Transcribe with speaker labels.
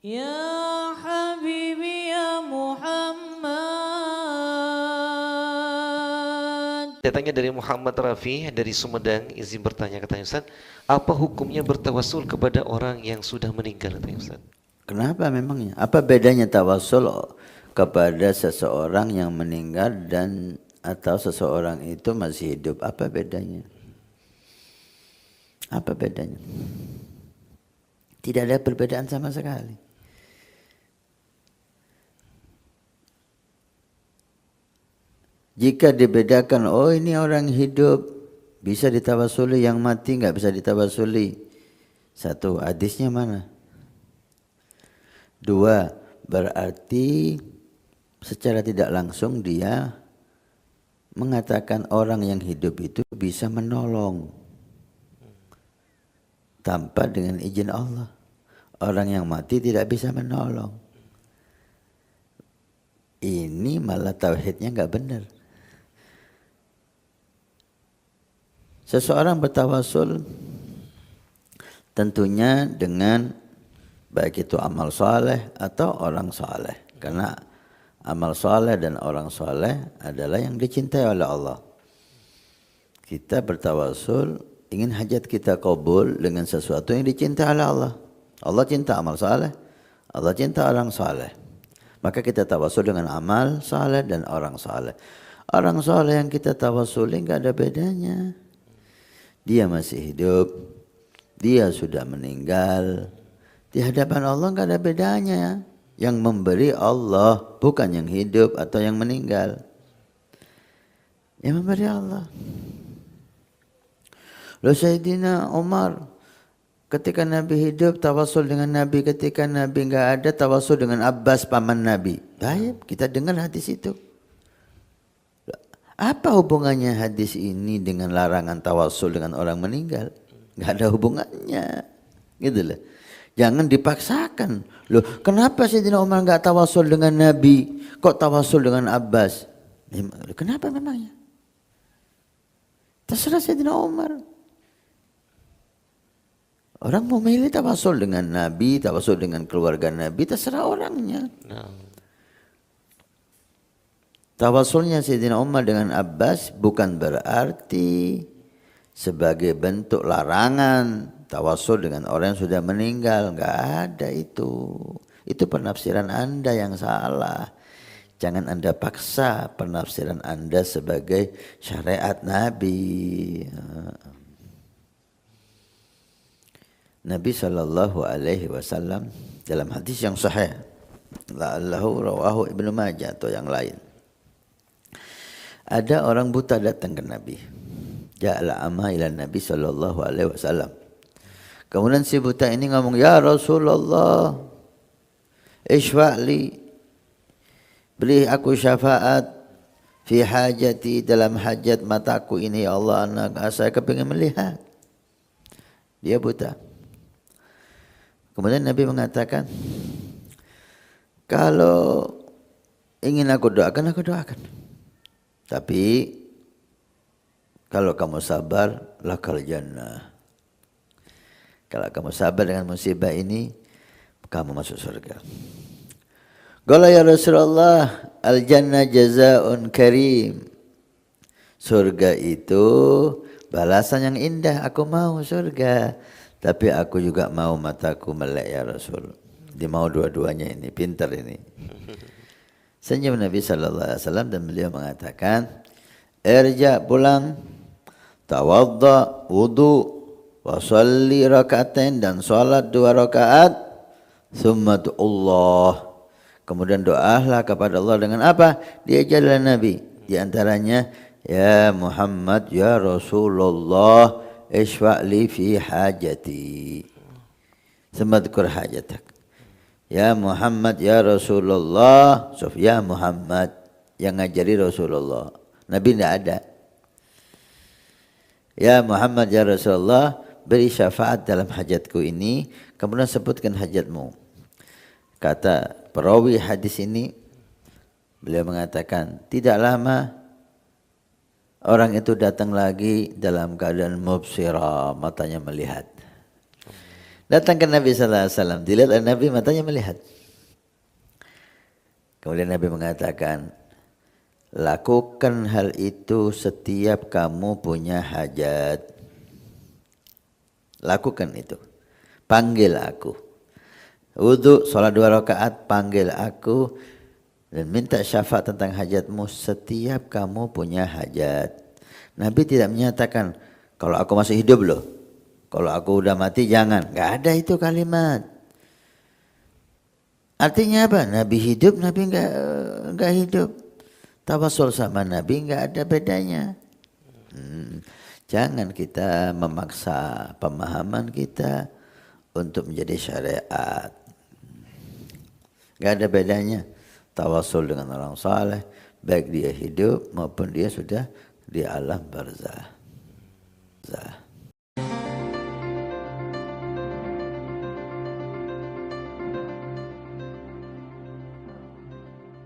Speaker 1: Ya Habibi ya Muhammad.
Speaker 2: Datangnya dari Muhammad Rafi dari Sumedang, izin bertanya, katanya Ustaz, apa hukumnya bertawassul kepada orang yang sudah meninggal, katanya Ustaz?
Speaker 3: Kenapa memangnya? Apa bedanya tawasul kepada seseorang yang meninggal dan atau seseorang itu masih hidup? Apa bedanya? Apa bedanya? Tidak ada perbedaan sama sekali. Jika dibedakan, oh ini orang hidup bisa ditawasuli, yang mati nggak bisa ditawasuli. Satu, hadisnya mana? Dua, berarti secara tidak langsung dia mengatakan orang yang hidup itu bisa menolong tanpa dengan izin Allah. Orang yang mati tidak bisa menolong. Ini malah tauhidnya nggak benar. Seseorang bertawasul tentunya dengan baik itu amal soleh atau orang soleh. Karena amal soleh dan orang soleh adalah yang dicintai oleh Allah. Kita bertawasul ingin hajat kita kabul dengan sesuatu yang dicintai oleh Allah. Allah cinta amal soleh, Allah cinta orang soleh. Maka kita tawasul dengan amal soleh dan orang soleh. Orang soleh yang kita tawasuli nggak ada bedanya. Dia masih hidup, dia sudah meninggal. Di hadapan Allah nggak ada bedanya. Yang memberi Allah, bukan yang hidup atau yang meninggal. Yang memberi Allah. Lalu Sayyidina Umar ketika Nabi hidup tawasul dengan Nabi, ketika Nabi nggak ada tawasul dengan Abbas paman Nabi. Baik, kita dengar hadis itu. Apa hubungannya hadis ini dengan larangan tawasul dengan orang meninggal? Nggak ada hubungannya, gitu loh. Jangan dipaksakan. Loh, kenapa Sayyidina Umar nggak tawasul dengan Nabi, kok tawasul dengan Abbas? Kenapa memangnya? Terserah Sayyidina Umar. Orang mau milih tawasul dengan Nabi, tawasul dengan keluarga Nabi, terserah orangnya. Tawasulnya Sayyidina Umar dengan Abbas bukan berarti sebagai bentuk larangan tawasul dengan orang yang sudah meninggal. Enggak ada itu. Itu penafsiran Anda yang salah. Jangan Anda paksa penafsiran Anda sebagai syariat Nabi. Nabi SAW dalam hadis yang sahih, la'allahu rawahu Ibnu Majah atau yang lain, ada orang buta datang ke Nabi. Ja'ala amma ila Nabi SAW. Kemudian si buta ini ngomong, ya Rasulullah, ishfa'li, beri aku syafaat fi hajati, dalam hajat mataku ini ya Allah, anak saya kepingin melihat. Dia buta. Kemudian Nabi mengatakan, kalau ingin aku doakan, aku doakan. Tapi kalau kamu sabar, lakal jannah. Kalau kamu sabar dengan musibah ini, kamu masuk surga. Qala ya Rasulullah, al jannah jazaa'un karim. Surga itu balasan yang indah, aku mau surga. Tapi aku juga mau mataku melek ya Rasul. Dia mau dua-duanya ini, pintar ini. Senyum Nabi SAW dan beliau mengatakan, irja pulang, tawadda, wudu, wa salli rakaatain, dan salat 2 rakaat, thumma Allah. Kemudian doalah kepada Allah dengan apa? Diajarlah Nabi. Di antaranya, ya Muhammad, ya Rasulullah, ishfa'li fi hajati. Semadkur hajatak. Ya Muhammad, ya Rasulullah. Ya Muhammad, yang ngajari Rasulullah. Nabi tidak ada. Ya Muhammad, ya Rasulullah, beri syafaat dalam hajatku ini. Kemudian sebutkan hajatmu. Kata perawi hadis ini, beliau mengatakan, tidak lama orang itu datang lagi dalam keadaan mubsirah, matanya melihat. Datang ke Nabi sallallahu alaihi wasallam, dilihat oleh Nabi, matanya melihat. Kemudian Nabi mengatakan, lakukan hal itu setiap kamu punya hajat. Lakukan itu. Panggil aku. Wudu, sholat 2 rakaat, panggil aku dan minta syafaat tentang hajatmu setiap kamu punya hajat. Nabi tidak menyatakan, kalau aku masih hidup loh, kalau aku udah mati jangan. Gak ada itu kalimat. Artinya apa? Nabi hidup, Nabi enggak hidup. Tawasul sama Nabi enggak ada bedanya. Jangan kita memaksa pemahaman kita untuk menjadi syariat. Enggak ada bedanya tawasul dengan orang saleh, baik dia hidup maupun dia sudah di alam barzah.